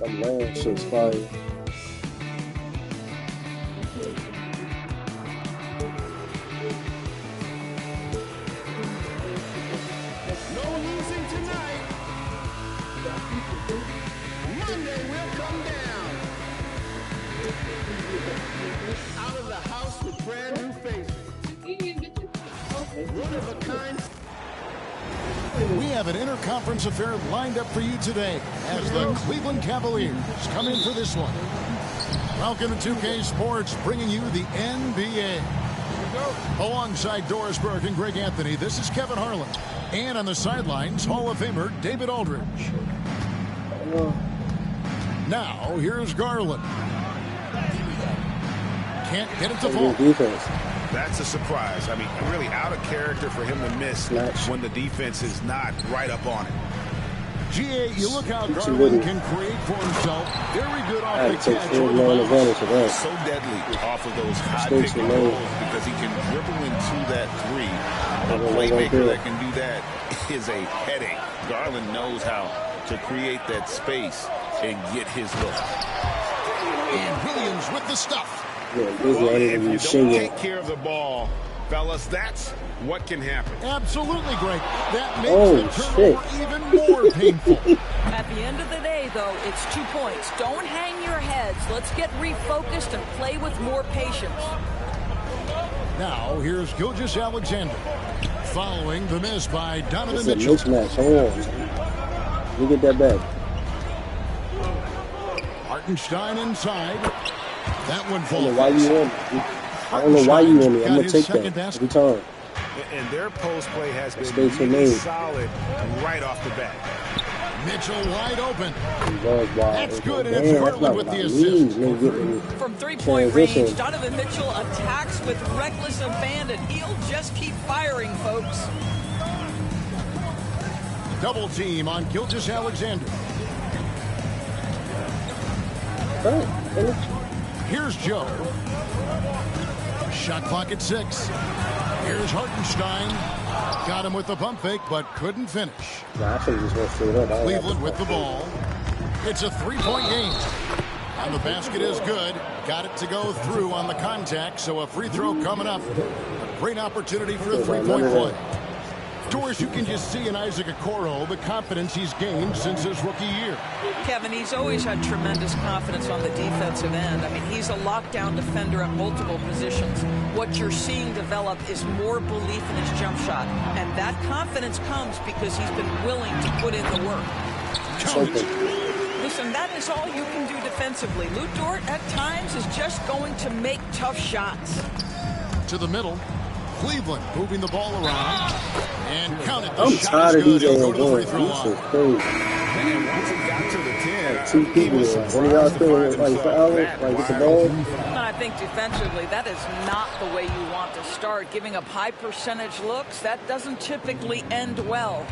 Man, shit's fire. No losing tonight. Monday will come down. Out of the house with brand new faces. One of a kind. We have an interconference affair lined up for you today as the Cleveland Cavaliers come in for this one. Welcome to 2K Sports, bringing you the NBA. Alongside Doris Burke and Greg Anthony, this is Kevin Harlan. And on the sidelines, Hall of Famer David Aldridge. Now, here's Garland. Can't get it to fall. That's a surprise. I mean, really out of character for him to miss when the defense is not right up on it. GA, you look how Garland can create for himself. Very good off the catch. So deadly off of those high pick and rolls because he can dribble into that three. A playmaker that can do that is a headache. Garland knows how to create that space and get his look. And Williams with the stuff. If you don't take care of the ball, fellas, that's what can happen. Absolutely, Greg. That makes the turnover even more painful. At the end of the day, though, it's 2 points. Don't hang your heads. Let's get refocused and play with more patience. Now, here's Gilgeous-Alexander. Following the miss by Donovan It's a Mitchell. mismatch. Hold on. Let me get that back. Hartenstein inside. That one I falls. don't know why you want me. I don't know why you want me. I'm going to take that every time. And their post play has been really solid right off the bat. Mitchell wide open. That's good, and it's Garland with the assist. From three-point range, Donovan Mitchell attacks with reckless abandon. He'll just keep firing, folks. Double team on Gilgeous-Alexander. Here's Joe. Shot clock at 6. Here's Hartenstein. Got him with the pump fake, but couldn't finish. Cleveland with the ball. It's a 3-point game. And the basket is good. Got it to go through on the contact, so a free throw coming up. A great opportunity for a 3-point play. Doris, you can just see in Isaac Okoro the confidence he's gained since his rookie year. Kevin, he's always had tremendous confidence on the defensive end. I mean, he's a lockdown defender at multiple positions. What you're seeing develop is more belief in his jump shot. And that confidence comes because he's been willing to put in the work. Listen, that is all you can do defensively. Lou Dort, at times, is just going to make tough shots. To the middle. Cleveland moving the ball around. And count it. I'm tired of these go to the free games. throw This line. is crazy. And once it got to the 10, Two people there. One of y'all still like foul, like get the ball. And I think defensively, that is not the way you want to start. Giving up high percentage looks, that doesn't typically end well.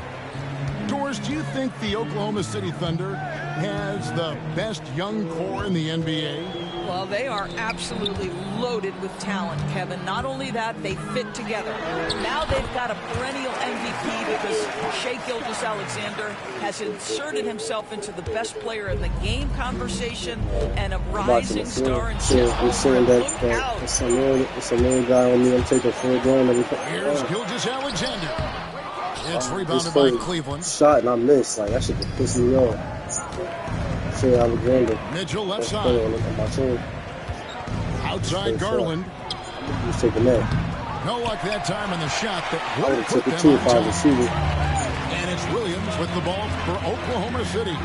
Doris, do you think the Oklahoma City Thunder has the best young core in the NBA? Well, they are absolutely loaded with talent, Kevin. Not only that, they fit together. Now they've got a perennial MVP because Shai Gilgeous-Alexander has inserted himself into the best player in the game conversation and a rising star in We're saying that it's a little guy on me. I'm taking full blown every time. Here's Gilgeous-Alexander. It's rebounded by Cleveland. Shot and I missed. Like, that should have pissed me off. Shai Alexander. Mitchell left side. Outside Garland. He's taking that. No luck that time on the shot that I would would have put took it them too on if I top. received it. And it's Williams with the ball for Oklahoma City.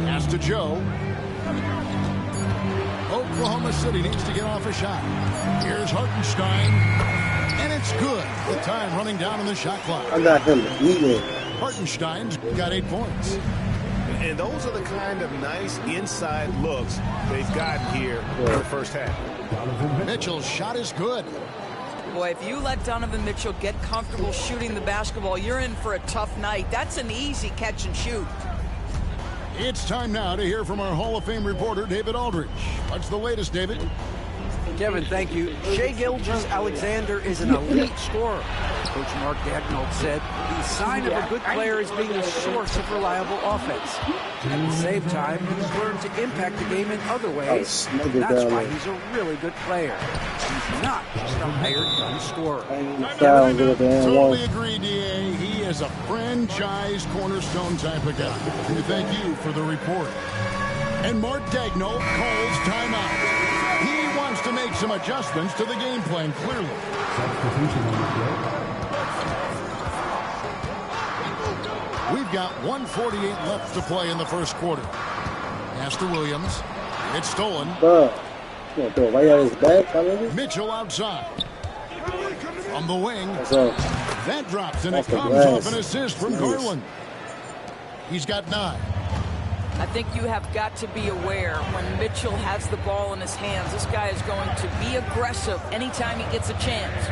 Pass to Joe. Oklahoma City needs to get off a shot. Here's Hartenstein. And it's good. The time running down on the shot clock. I got him eating. Hartenstein's got 8 points. And those are the kind of nice inside looks they've gotten here in the first half. Mitchell's shot is good. Boy, if you let Donovan Mitchell get comfortable shooting the basketball, you're in for a tough night. That's an easy catch and shoot. It's time now to hear from our Hall of Fame reporter, David Aldridge. What's the latest, David? Kevin, thank you. Shai Gilgeous-Alexander is an elite scorer. Coach Mark Daigneault said the sign of a good player is being a source of reliable offense. At the same time, he's learned to impact the game in other ways. That's why he's a really good player. He's not just a hired gun scorer. Totally agree, DA. He is a franchise cornerstone type of guy. Thank you for the report. And Mark Daigneault calls timeout. He wants to make some adjustments to the game plan, clearly. We've got 1:48 left to play in the first quarter. Pass to Williams. It's stolen. Right out his back, Mitchell outside. From the wing. That drops, and it Off comes off an assist from Garland. He's got 9. I think you have got to be aware when Mitchell has the ball in his hands, this guy is going to be aggressive anytime he gets a chance.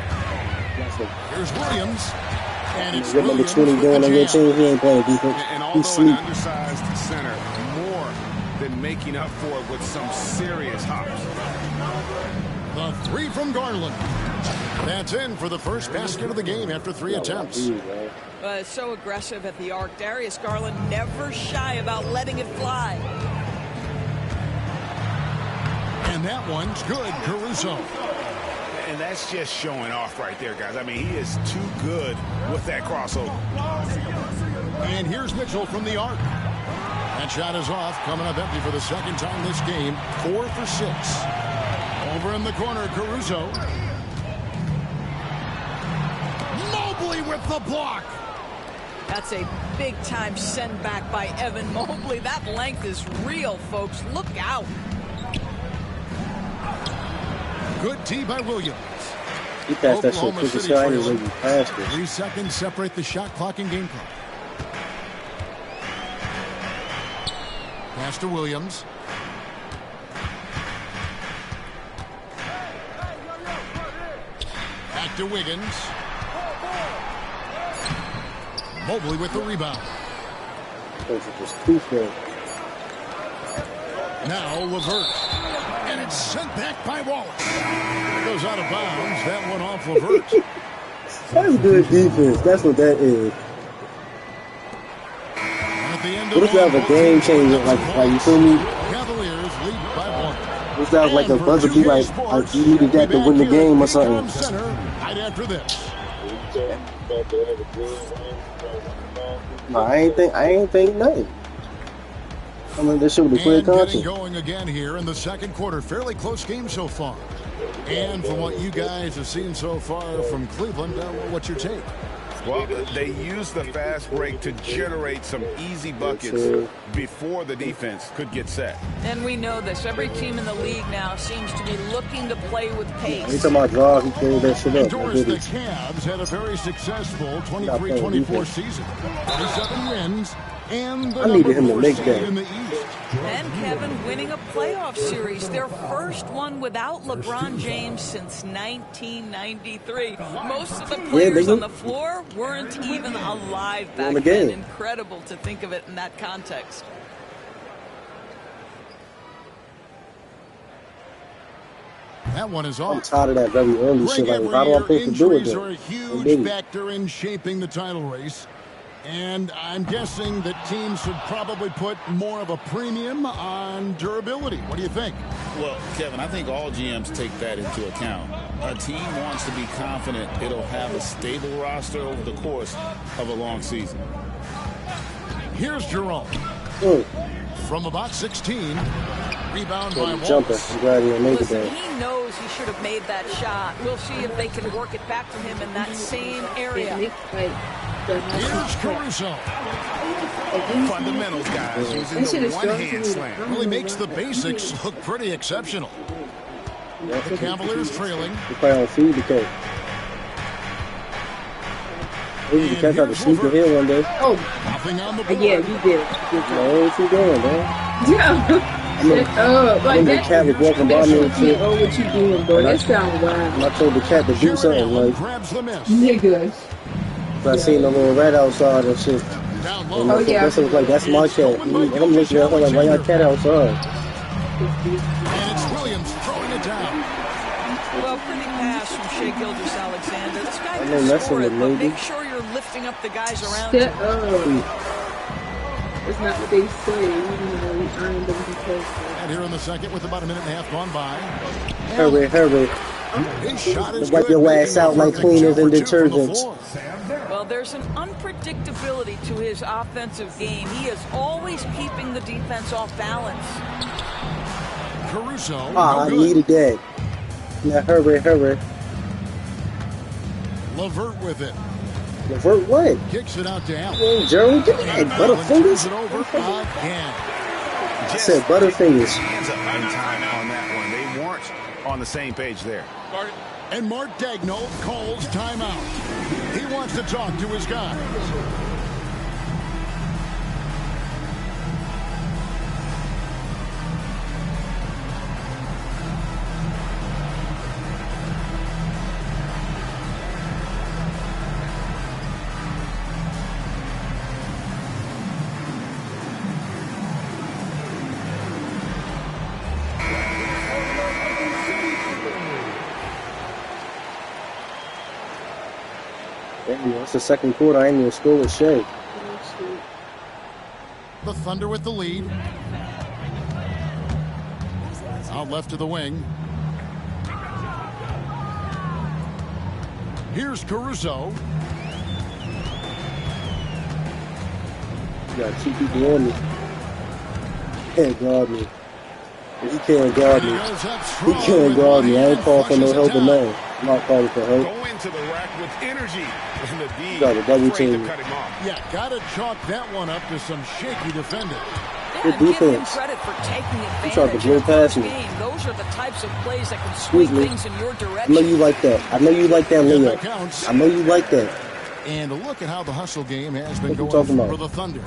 Here's Williams. And it's number 20 going on your team. He ain't playing defense. And although an undersized center, more than making up for it with some serious hops. The 3 from Garland. That's in for the first basket of the game after 3 attempts. So aggressive at the arc. Darius Garland never shy about letting it fly. And that one's good, Caruso. And that's just showing off right there, guys. I mean, he is too good with that crossover. And here's Mitchell from the arc. That shot is off, coming up empty for the second time this game. 4 for 6. Over in the corner, Caruso. Mobley with the block. That's a big-time send back by Evan Mobley. That length is real, folks. Look out. Good tee by Williams. He passed that shit quick as shot. He passed it. 3 seconds separate the shot clock and game clock. Pass to Williams. Back to Wiggins. Mobley with the rebound. Now LeVert. And it's sent back by Wallace. It goes out of bounds. That one off LeVert. That's good defense. That's what that is. At the end What if that was a game changer? Like you feel me? Cavaliers lead by 1. What if that was like a buzzer beat, like you needed that to win the game or something? Center right after this. No, I ain't think nothing. I mean, this shit was a clear And getting content. going again here in the second quarter. Fairly close game so far. And from what you guys have seen so far from Cleveland, what's your take? Well, they use the fast break to generate some easy buckets before the defense could get set. And we know this. Every team in the league now seems to be looking to play with pace. Anytime I draw, he cleared that shit up. Indoors, the Cavs had a very successful 23-24 season. 37 wins. And the I needed him to make seed that. in the East. And Kevin winning a playoff series, their first one without LeBron James since 1993. Most of the players on the floor weren't even alive back then. Incredible to think of it in that context. That one is off. I'm tired of that very early shit. Like, how do I supposed to do it Injuries then? are a huge factor in shaping the title race. And I'm guessing that teams should probably put more of a premium on durability. What do you think? Well, Kevin, I think all GMs take that into account. A team wants to be confident it'll have a stable roster over the course of a long season. Here's Jerome. From about 16. Rebound by Wallace. He knows he should have made that shot. We'll see if they can work it back to him in that same area. Here's Caruso. Fundamentals, guys, using the one-hand slam. Really makes the basics look pretty exceptional. The Cavaliers trailing. They play on feed because maybe the catch out the sneaker here one day. Oh, nothing on the board. Yeah, you did. No, what you doing, man? Yeah. Like the cat was walking by me and shit. Oh, what you doing, bro? That sounds wild. And I told the cat to do something, like, niggas. I seen the little rat outside and shit. And Oh, yeah. That's like, that's my cat. I'm looking at her like, why y'all cat outside? And it's Williams throwing it down. Well, pretty pass from Shai Gilgeous-Alexander. This guy I can know that's score in it, the but movie. make sure you're lifting up the guys around you. Shut up. It's not what they say. You know, we earned them because. And here in the second with about a minute and a half gone by. Hurry, hurry. His shot is Wipe good, your ass making a out like perfect cleaners 2 and for 2 from the detergents. floor. Well, there's an unpredictability to his offensive game. He is always keeping the defense off balance. Caruso. Ah, I no good. needed that. Now hurry, hurry. LeVert with it. LeVert what? Kicks it out to Allen. Hey, Jerry, give me that Butterfingers. Turns it over again. I said Butterfingers. Hands up in time on that one. They weren't on the same page there. And Mark Daigneault calls timeout. He wants to talk to his guys. It's the second quarter. I ain't even score with Shai. The Thunder with the lead. Out left to the wing. Here's Caruso. You got 2 people on me. Can't guard me. If he can't guard me, he can't guard me. I ain't calling for no help or nothing. I'm not calling for help. Go into the rack with energy. And the D Got a double afraid to team. cut him off. Yeah, gotta chalk that one up to some shaky defending. Good Give him defense. credit for taking He tried to advantage blow of past this me. game. Those are the types of plays that can swing Excuse me. things in your I direction. know you like that. I know you like that And that layup. counts. I know you like that. And look at how the hustle game has been What you going talking about? for the Thunder.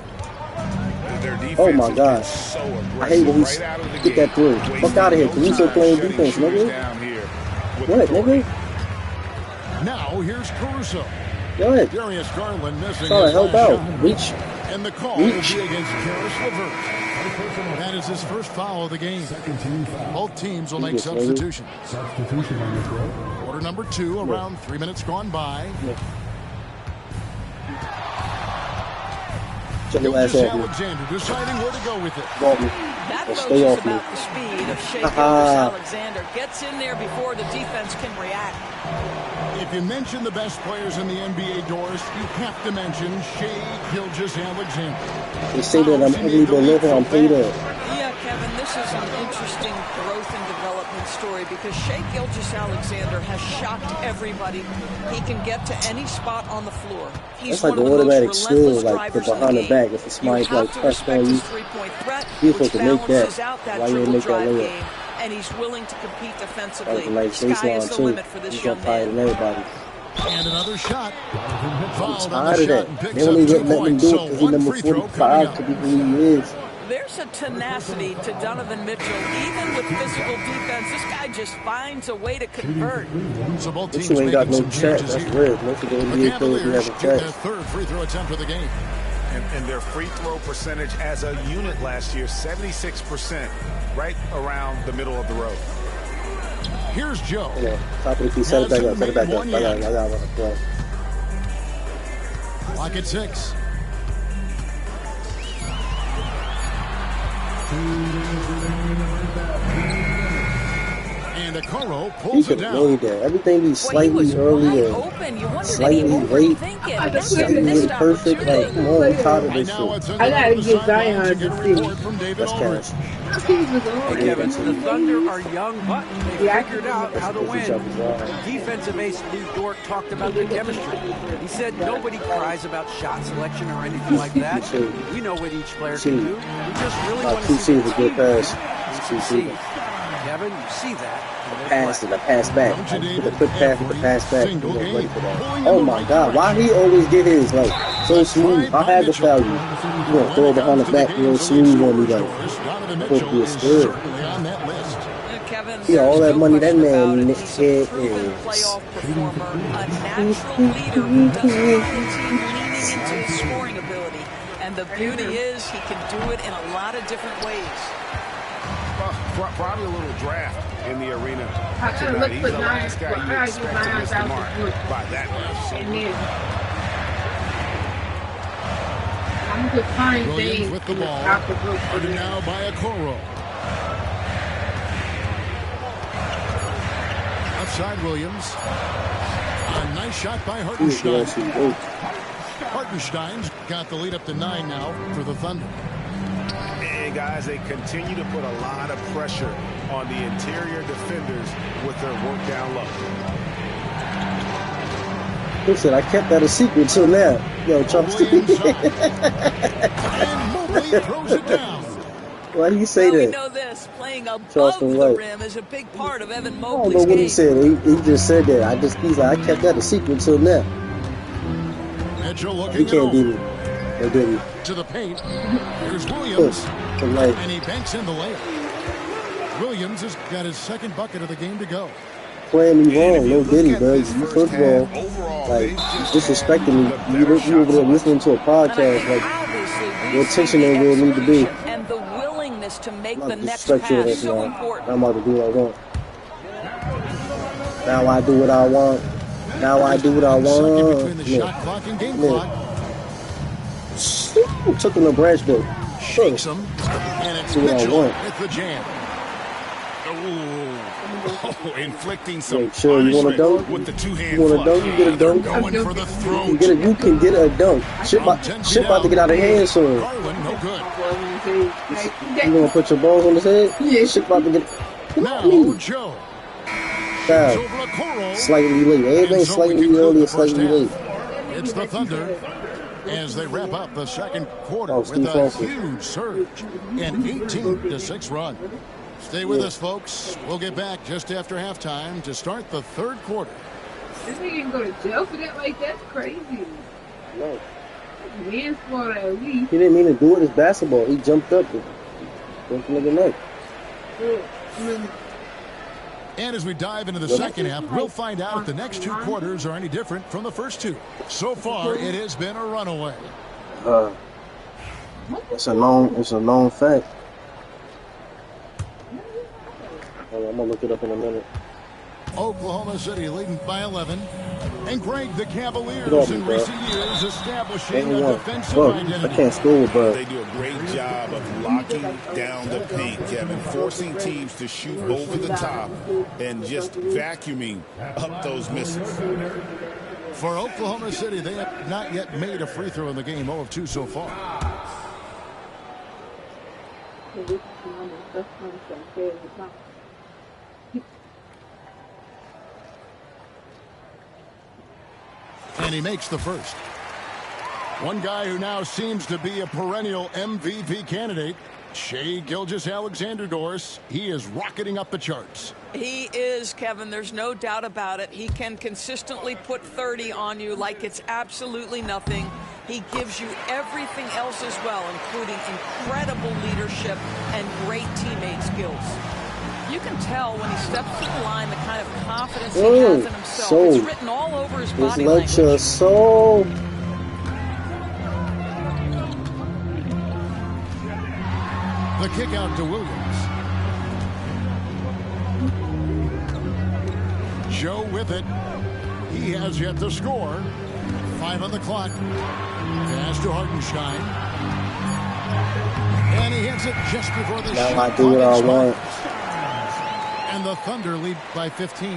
Their defense Oh my has God. been so aggressive I hate when he right out of the get gate. that through. Wasting Fuck out of here. no Caruso time playing shutting defense, shooters nigga. down here with What, authority. nigga? Now here's Caruso. Go ahead. Darius Garland missing Try to his help last out. shot. Reach. And the call Reach. will be against Karis LeVert. That is his first foul of the game. Both teams will make Yes, baby. substitutions. Quarter number 2, around 3 minutes gone by. Shut your ass off me. Alexander deciding where to go with it. Guard me. That, Or folks, stay is off me. about the speed of Shai Ha-ha. Gilgeous-Alexander. Gets in there before the defense can react. If you mention the best players in the NBA, Doris, you have to mention Shai Gilgeous-Alexander. They say that I'm ugly, but look how I'm paid up. Yeah, Kevin, this is an interesting growth and development story because Shai Gilgeous-Alexander has shocked everybody. He can get to any spot on the floor. He's That's like one an of the most automatic skill, relentless like the drivers in behind the game. back. If somebody's You like have to pressed respect on you, his three-point threat, you're which supposed to make that. balances out that Why you didn't dribble make that drive layup? game, and he's willing to compete That defensively. was a nice Sky is baseline the too. limit for this He's young gonna fire man. everybody. And another shot. I'm Fouled on tired the of shot and that. picks They only up 2 let him points. do it So because he's one number free throw coming 45 up. to be who he is. There's a tenacity to Donovan Mitchell. Even with physical defense, this guy just finds a way to convert. So both This teams you ain't got making no some check. changes That's here. weird. Most of the The NBA players who Cavaliers have a get their check. third free throw attempt of the game. And their free throw percentage as a unit last year, 76%, right around the middle of the road. Here's Joe. Come on. Top of the key. Set it back up. Set it back up. I got one to play. Clock at 6. And Okoro He pulls it could have down. made that. Everything be Boy, he slightly was earlier. wide open. You wondered if he Slightly late. overthinking. I That's just a couldn't missed Slightly perfect. Like, opportunity. come on. I'm tired of Right this now, shit. it's a I gotta go to the get sidelines Zion to get a to see. report from David That's Aldridge. cash. He was on. Hey, Kevin, the Thunder are young, but they Yeah, I figured out how to That's win. each other's line. Defensive ace Lou Dort talked about the chemistry. He said nobody cries about shot selection or anything like that. We know what each player can do. We just really want to see QC the was a good team pass. succeed. QC. Kevin, you see that. in their Pass play. and a pass back. Like, with a quick pass with the pass back. He was ready for that. Oh my God. Why he always get his like so smooth? I had to foul you. You gonna throw it behind the back real smooth on me like. Supposed to be a stud. Kevin, Yeah, all that there's no money that question man about it. Nick He's Head a proven is. playoff performer, a natural leader who doesn't have the team leaning into his scoring ability. And the beauty is he can do it in a lot of different ways. Probably a little draft in the arena Look tonight. He's for the last guy you expect to miss the mark by that much. I'm just fine. Williams with the ball. Guarded now by Okoro. Outside Williams. A nice shot by Hartenstein. Hartenstein's got the lead up to 9 now for the Thunder. And guys, they continue to put a lot of pressure on the interior defenders with their work down low. Listen, I kept that a secret till now. Yo, Charleston. And Mobley throws it down. Why do you say Well, that? we know this. Playing above Charleston the White. rim is a big part of Evan I don't Mobley's know what game. he said. He just said that. He's like, I kept that a secret till now. Mitchell He looking can't beat it me. Or did he? to the paint. Here's Williams. And he banks in the layup. Williams has got his second bucket of the game to go. Playing me wrong, no diddy, bro. You first of all, like, disrespecting me. You over there listening to a podcast, like, your attention ain't where it need to be. And the willingness to make I'm the not next disrespectful pass of so now. important. I'm about to do what I want. Now I do what I want. Now I do what I Second between the want. shot clock and game clock. Took him to branch bill. Shakes him. And it's Do what I Mitchell want. with the jam. Oh, inflicting some Wait, sure, you want a punishment dunk? with the two-hand You want a flush. dunk? You get a dunk. Going for the You throat. can get a dunk. Shit about to get out of hand soon. Garland, no good. You gonna put your balls on his head? Yeah. Shit about to get. Now, Joe. Foul. Over Okoro. Slightly late. Everything And so we slightly conclude early the and first slightly late. half. It's the Thunder as they wrap up the second quarter Oh, with Steve a Francis. huge surge, an 18-6 run. Stay with us, folks. We'll get back just after halftime to start the third quarter. This nigga can go to jail for that? Like, that's crazy. No. Manslaughter at least. He didn't mean to do it. It's basketball. He jumped up. Broke the nigga neck. And as we dive into the second half, we'll find out if the next two quarters are any different from the first two. So far, it has been a runaway. It's a known fact. I'm gonna look it up in a minute. Oklahoma City leading by 11. And Greg, the Cavaliers Get off me, in bro. recent years establishing a Anyone. defensive Bro, I identity. can't score, bro. They do a great job of locking down the paint, Kevin, forcing teams to shoot over the top and just vacuuming up those misses. For Oklahoma City, they have not yet made a free throw in the game, 0 of 2 so far. And he makes the first. One guy who now seems to be a perennial MVP candidate, Shai Gilgeous-Alexander Doris. He is rocketing up the charts. He is, Kevin. There's no doubt about it. He can consistently put 30 on you like it's absolutely nothing. He gives you everything else as well, including incredible leadership and great teammate skills. You can tell when he steps to the line the kind of confidence he has in himself. It's written all over his body language. This lecture so. The kick out to Williams. Joe with it. He has yet to score. 5 on the clock. Pass to Hartenstein. And he hits it just before the shot. Now I do what I want. And the Thunder lead by 15.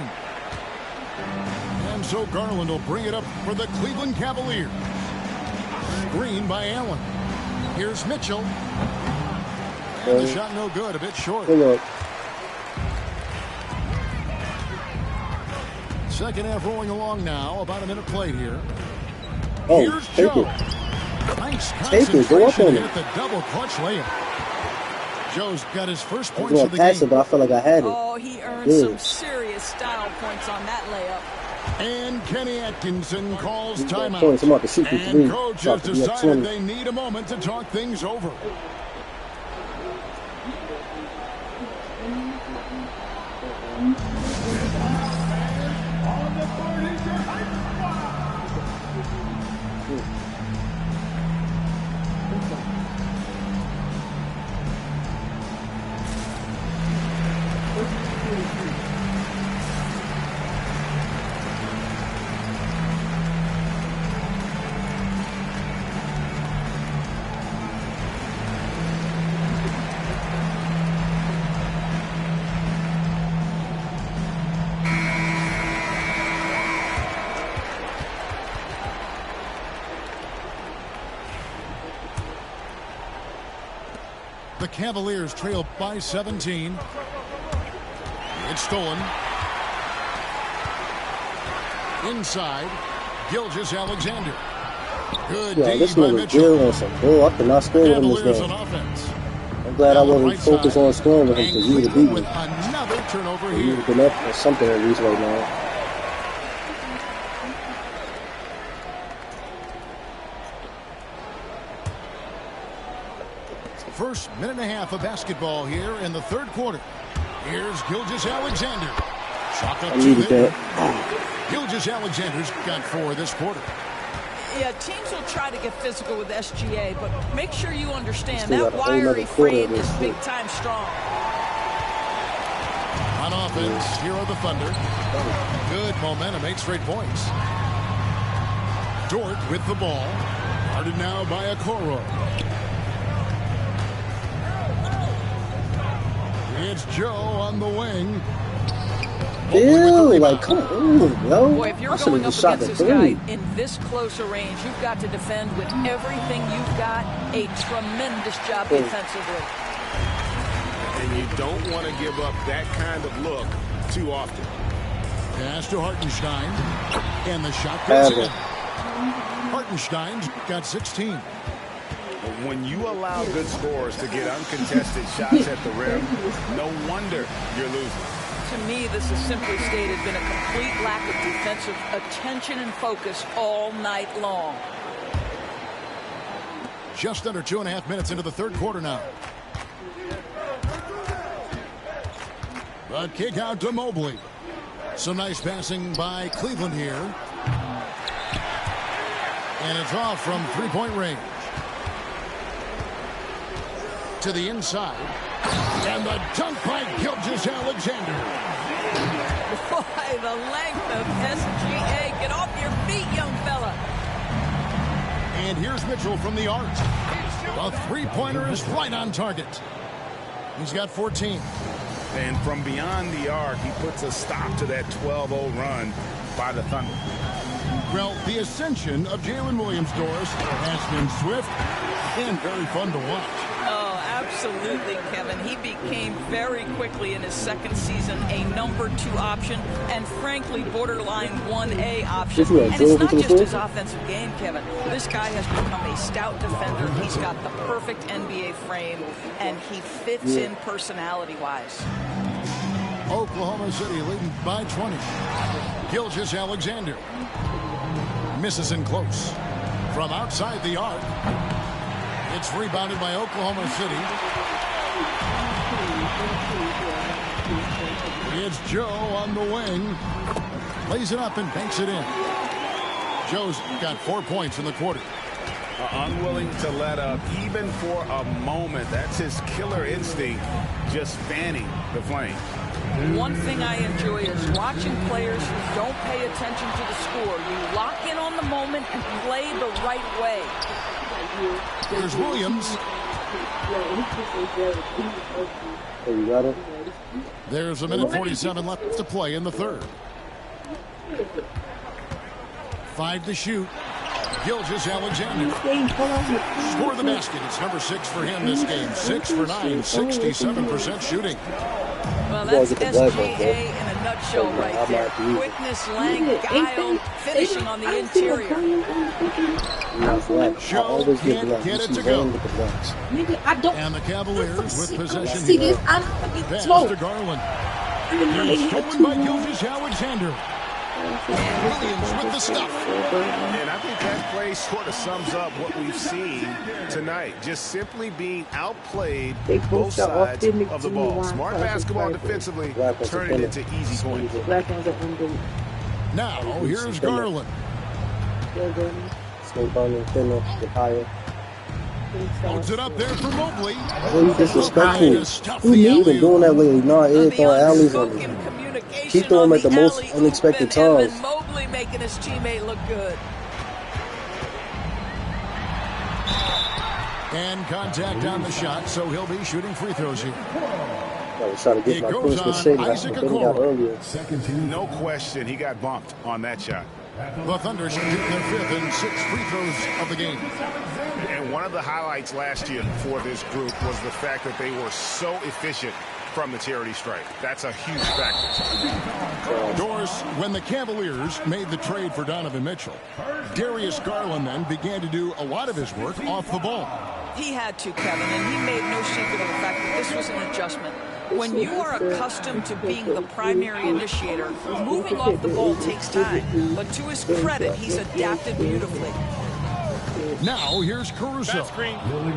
And so Garland will bring it up for the Cleveland Cavaliers. Screen by Allen. Here's Mitchell. And the shot no good, a bit short. Good luck. Second half rolling along now. About a minute played here. Oh, Here's take Joe. it. Nice Take it. Go up concentration on hit it. the double clutch layup. Joe's got his first I was points going of to the pass it, game. but I feel like I had it. Oh, he earned Yeah. some serious style points on that layup. And Kenny Atkinson calls He's got timeout. points. I'm about to shoot the three. And coach has About to be up decided 20. they need a moment to talk things over. Cavaliers trail by 17. It's stolen. Inside, Gilgeous-Alexander. Good D this by nigga Mitchell. Jill on some bull. I could not score with him this Cavaliers game. on offense. I'm glad I wasn't focused on scoring with him And because he would have Cleveland beat with me. another turnover He here. would have been up or something at least right now. First minute and a half of basketball here in the third quarter. Here's Gilgeous-Alexander. Chalk up I two needed there. that. Gilgeous-Alexander's got 4 this quarter. Yeah, teams will try to get physical with SGA, but make sure you understand Still that got a whole nother wiry quarter of frame this is shit. big time strong. On offense, here are the Thunder. Good momentum, 8 straight points. Dort with the ball. Guarded now by Okoro. It's Joe on the wing. Ew, like, come on, yo. Boy, if you're I should going have up just shot against the this guy three. in this close a range, you've got to defend with everything you've got. A tremendous job defensively. And you don't want to give up that kind of look too often. Pass to Hartenstein. And the shot goes Ever. in. Hartenstein's got 16. When you allow good scorers to get uncontested shots at the rim, no wonder you're losing. To me, this has simply stated been a complete lack of defensive attention and focus all night long. Just under 2.5 minutes into the third quarter now. The kick out to Mobley. Some nice passing by Cleveland here. And it's off from three-point range. To the inside. And the dunk by Gilgeous-Alexander. Boy, the length of SGA. Get off your feet, young fella. And here's Mitchell from the arc. The three-pointer is right on target. He's got 14. And from beyond the arc, he puts a stop to that 12-0 run by the Thunder. Well, the ascension of Jalen Williams, Doris, has been swift and very fun to watch. Oh, absolutely, Kevin. He became very quickly in his second season a number 2 option and, frankly, borderline 1A option. And it's not just his offensive game, Kevin. This guy has become a stout defender. He's got the perfect NBA frame, and he fits in personality-wise. Oklahoma City leading by 20. Gilgeous-Alexander misses in close. From outside the arc, it's rebounded by Oklahoma City. It's Joe on the wing. Lays it up and banks it in. Joe's got 4 points in the quarter. Unwilling to let up even for a moment. That's his killer instinct, just fanning the flame. One thing I enjoy is watching players who don't pay attention to the score. You lock in on the moment and play the right way. There's Williams. Oh, you got it? There's a minute 47 left to play in the third. 5 to shoot. Gilgeous-Alexander. Score the basket. It's number 6 for him this game. 6 for 9, 67% shooting. Well, that's SGA in a nutshell right there. Quickness, length, guile, finishing on the interior. Joe can't get it to go. And the Cavaliers with possession here. Pass to Garland. He's stolen by Gilgeous-Alexander. And Williams with the stuff. And I think that play sort of sums up what we've seen tonight. Just simply being outplayed both sides of the ball. Smart basketball defensively, turning it into easy points. Now, here's Garland. Holds it up there for Mobley. Oh, you disrespectful. Who been doing that lately? No, Ed throwing alleys on me. He threw him at the most unexpected times. Mobley making his teammate look good. And contact on the shot, so he'll be shooting free throws here. I was trying to get my Christmas shake. I got earlier. No question, he got bumped on that shot. The Thunder should get their 5th and 6th free throws of the game. And one of the highlights last year for this group was the fact that they were so efficient from the charity stripe. That's a huge factor. Doris, when the Cavaliers made the trade for Donovan Mitchell, Darius Garland then began to do a lot of his work off the ball. He had to, Kevin, and he made no secret of the fact that this was an adjustment. When you are accustomed to being the primary initiator, moving off the ball takes time. But to his credit, he's adapted beautifully. Now, here's Caruso.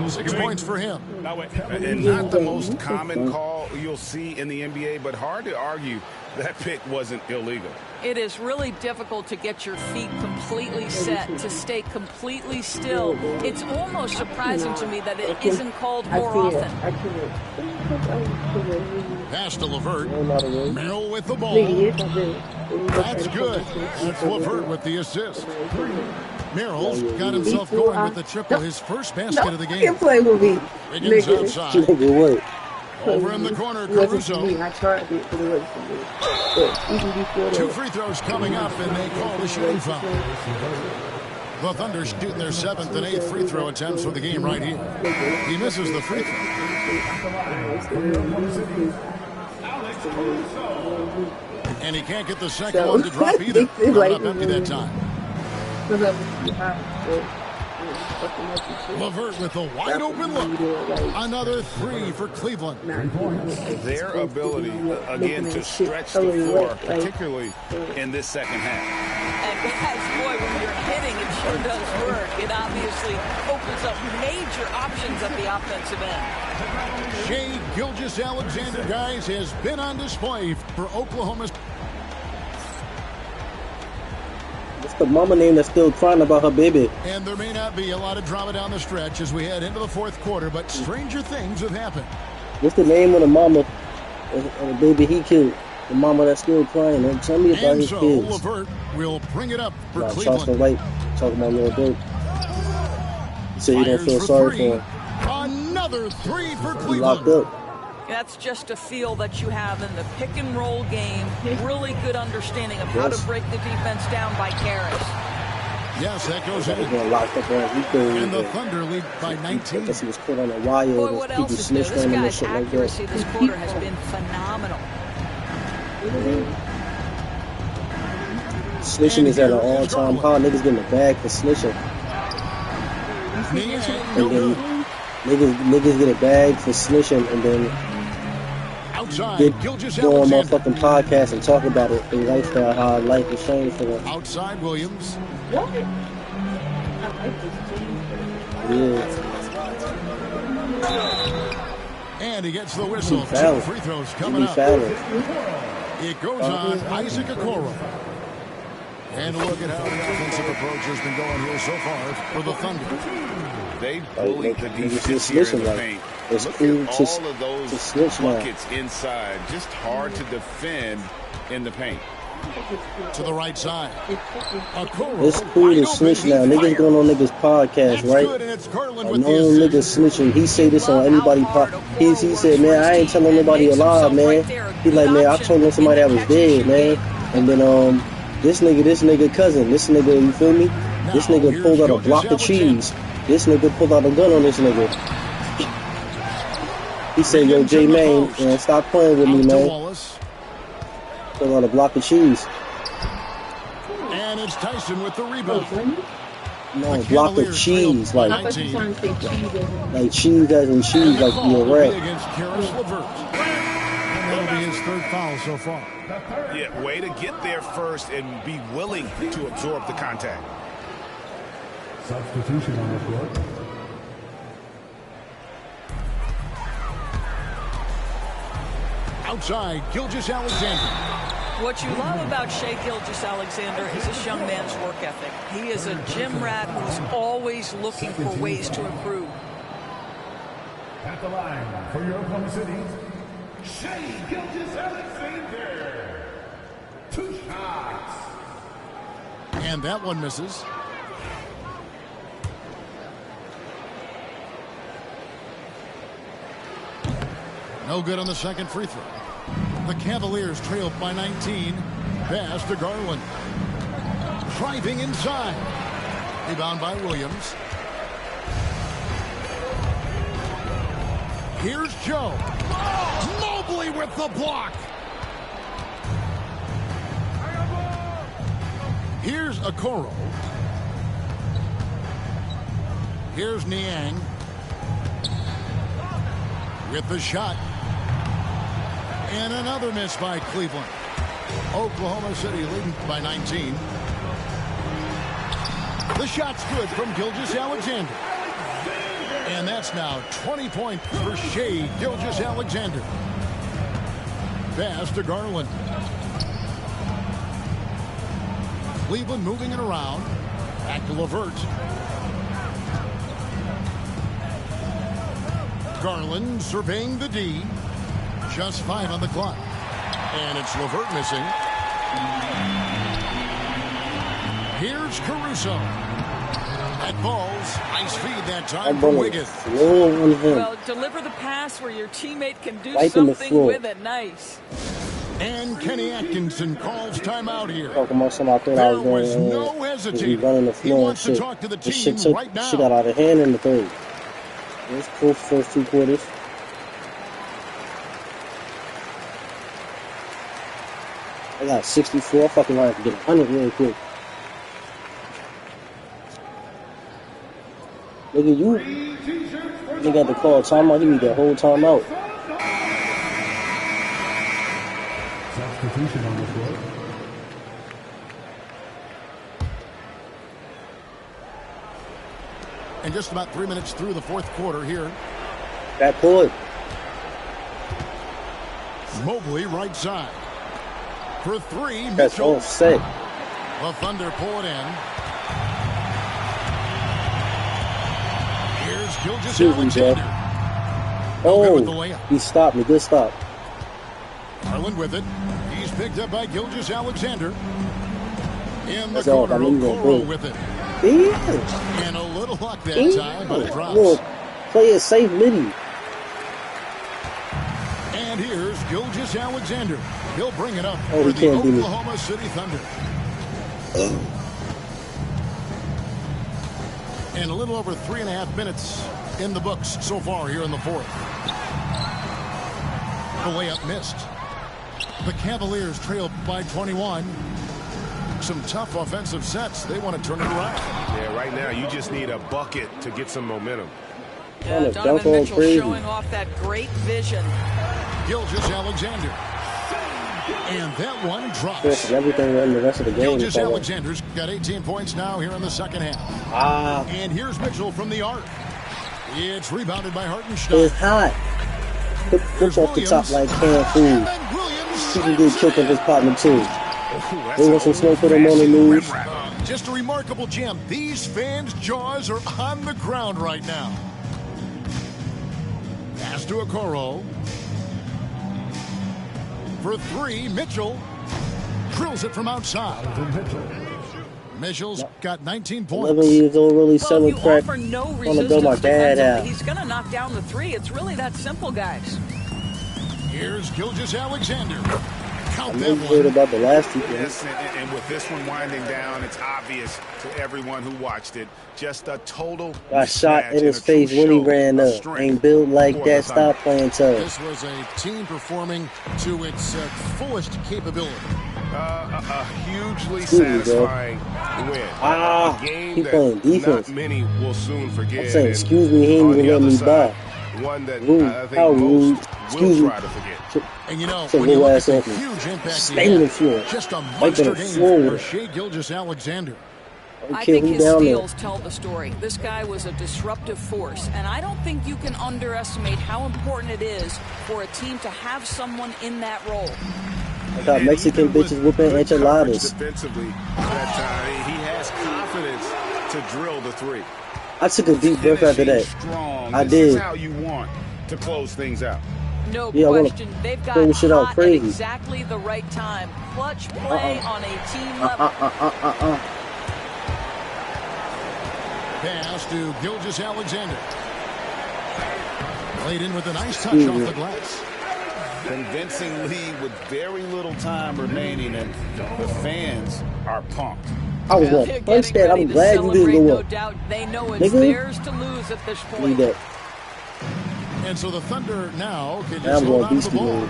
6 points for him. And not the most common call you'll see in the NBA, but hard to argue that pick wasn't illegal. It is really difficult to get your feet completely set, to stay completely still. It's almost surprising to me that it isn't called more often. Pass to LeVert. Merrill with the ball. That's good. That's LeVert with the assist. Merrill's got himself going with the triple, his first basket of the game. Can't play with me. Wiggins outside. Over in the corner, Caruso. 2 free throws coming up, and they call the shooting foul. The Thunder shooting their 7th and 8th free throw attempts for the game right here. He misses the free throw. And he can't get the second one to drop either. Not up empty that time. LeVert with a wide open look. Another 3 for Cleveland. Their ability, again, to stretch the floor, particularly in this second half. And guys, boy, when you're hitting, it sure does work. It obviously opens up major options at the offensive end. Shai Gilgeous-Alexander, guys, has been on display for Oklahoma. What's the mama name that's still crying about her baby? And there may not be a lot of drama down the stretch as we head into the 4th quarter, but stranger things have happened. What's the name of the mama of the baby he killed? The mama that's still crying. And tell me about his kids. LeVert will bring it up for Cleveland. Charleston White talking about little Dirk. He said he don't feel sorry for him. Another 3 for Cleveland. He locked up. That's just a feel that you have in the pick-and-roll game. Really good understanding of how to break the defense down by Karras. Yes, that goes in. Locked up And the Thunder lead by 19. I guess he was put on a wire. Boy, what else is new? This guy's accuracy this quarter has been phenomenal. Snitching is at an all-time high. Niggas getting a bag for snitching. And then niggas get a bag for snitching, and then get go on motherfucking podcast and talk about it. Their lifestyle, how life is changed for them. Outside Williams. Yeah. And he gets the whistle. 2 free throws coming up. It goes on Isaac Okoro. And look at how the offensive approach has been going here so far for the Thunder. They bullied the defense here in the paint. It's Look cool at all of those buckets inside. Just hard to defend in the paint. To the right side. It's cool to snitch now. Niggas going on niggas podcast, right? I know niggas snitching. He say this on anybody He said, man, I ain't telling nobody alive, man. He like, man, I told him somebody that was dead, man. And then this nigga cousin, this nigga, you feel me? This nigga pulled out a block of cheese. This nigga pulled out a gun on this nigga. He said, yo, J-Man, man, stop playing with me, man. Pulled out a block of cheese. And it's Tyson with the rebound. No, block of cheese, like cheese as in cheese, like you're right. Against Karras LeVert. And that'll be his 3rd foul so far. Yeah, way to get there first and be willing to absorb the contact. Substitution on the court. Outside, Gilgeous-Alexander. What you love about Shai Gilgeous-Alexander is this young man's work ethic. He is a gym rat who's always looking for ways to improve. At the line for your Oklahoma City, Shai Gilgeous-Alexander. 2 shots. And that one misses. No good on the second free throw. The Cavaliers trailed by 19. Pass to Garland. driving inside. Rebound by Williams. Here's Joe. Mobley with the block. Here's Okoro. Here's Niang with the shot. And another miss by Cleveland. Oklahoma City leading by 19. The shot's good from Gilgeous-Alexander. And that's now 20 points for Shai Gilgeous-Alexander. Pass to Garland. Cleveland moving it around. Back to LeVert. Garland surveying the D. Just 5 on the clock. And it's LeVert missing. Here's Caruso. That ball's nice feed that time for Wiggins. Well, deliver the pass where your teammate can do something with it. Nice. And Kenny Atkinson calls timeout here. Talking about something I thought I was going no hesitation. Running the floor. He wants to talk to the team right now. She got out of hand in the third. It's cool for first 2 quarters. I got 64. I fucking want to get 100 real quick. Nigga, you got the call timeout. He need that whole timeout. Substitution on the floor. And just about 3 minutes through the fourth quarter here. Back court. Mobley right side. For 3, That's Mitchell. all set. The Thunder pull it in. Here's Gilgeous-Alexander. Oh, he stopped me. Good stop. Garland with it. He's picked up by Gilgeous-Alexander. In the That's all. corner, Okoro with it. Yeah. And a little luck that time, but it drops. Look, play it safe, Liddy. And here's Gilgeous-Alexander. He'll bring it up Oh, for he the can't beat me. Oklahoma City Thunder. And a little over 3.5 minutes in the books so far here in the fourth. The layup missed. The Cavaliers trail by 21. Some tough offensive sets. They want to turn it around. Yeah, right now you just need a bucket to get some momentum. Donovan Mitchell showing off that great vision. Gilgeous-Alexander. And that one drops. Everything in the rest of the game. Gilgeous-Alexander's got 18 points now here in the second half. And here's Mitchell from the arc. It's rebounded by Hartenstein. It's hot. Push off the top like canned food. He can get killed with his partner too. They want some smoke for them on the news. Just a remarkable jam. These fans' jaws are on the ground right now. Pass to Okoro. For 3, Mitchell drills it from outside. Mitchell's got 19 points. 11 years old, really selling crack. No I want to go my dad out. He's going to knock down the 3. It's really that simple, guys. Here's Gilgeous-Alexander. Count I'm that worried one. about the last 2 games. Yes, and with this one winding down, it's obvious to everyone who watched it. Just a total Got shot mismatch in his and a true face when he show ran of up. strength Ain't built like for the that. Thunder. Stop playing tough. This was a team performing to its fullest capability. A hugely Excuse me, bro. satisfying win. A game he that playing defense. not many will soon forget. I'm saying, And excuse me, he ain't on even the let other me side, by. one that Rude. I think How rude. most Excuse will me. try to forget. And you know, Take when you your look ass at off the me. huge impact Stay he on the had, floor. just a Right monster to the game floor. for Shai Gilgeous-Alexander. I care think who his down there. steals tell the story. This guy was a disruptive force, and I don't think you can underestimate how important it is for a team to have someone in that role. I got Mexican bitches whooping Good enchiladas. coverage defensively that he has confidence to drill the 3. I took a deep breath after that. Strong. I This did. is how you want to close things out. No Yeah, I wanna question. They've got throw this shit out hot at crazy. exactly the right time. Clutch play on a team level. Pass to Gilgeous-Alexander. Played in with a nice touch off the glass. Convincing lead with very little time remaining, and the fans are pumped. I was Well, going to they're punch getting that. ready I'm to glad you celebrate, didn't go no up. doubt. They know it's Nigga. theirs to lose at this Need point. that. And so the Thunder now can Now just I'm hold going on to the beastie ball. mode.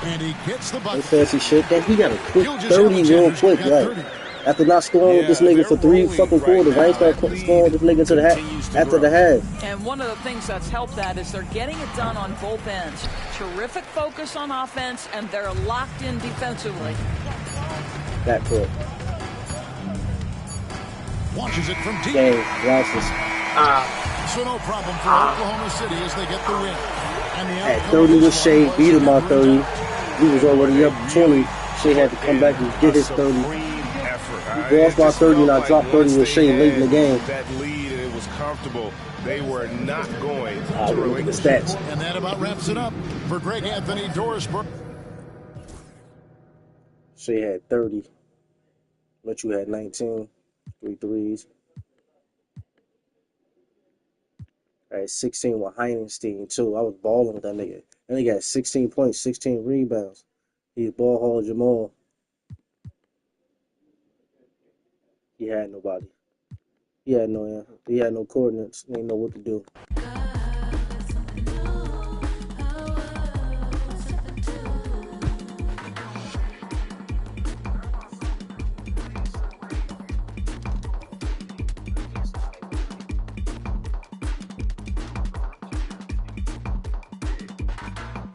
And he gets the No bucket. fancy shit. Then he got a quick Gilgeous 30 real Alexander's quick, got right? 30. After not scoring with this Yeah, nigga they're for 3 rolling fucking right quarters, I ain't now. start That scoring with this nigga lead to the continues to after the grow. half. And one of the things that's helped that is they're getting it done on both ends. Terrific focus on offense, and they're locked in defensively. Backcourt. Launches it from deep. Dang, Blouses. So no problem for Oklahoma City as they get the win. And the At outcome of 30 this was Shea, one beat him by was 30. a He was already up 20. Shea had to come back and get his 30. He lost by 30 and I dropped 30 with Shea late in the game. That lead and it was comfortable. They were not going to Look at the relinquish stats. And that about wraps it up for Greg Anthony Dorisburg. Shea had 30. Mitchell had 19. 3 threes. I had 16 with Heinenstein, too. I was balling with that nigga. That nigga had 16 points, 16 rebounds. He's ball hall Jamal. He had nobody. He had no coordinates. He didn't know what to do.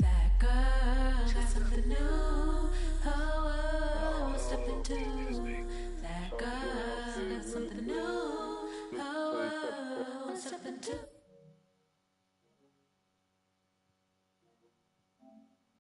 That girl got something new. Oh, step into.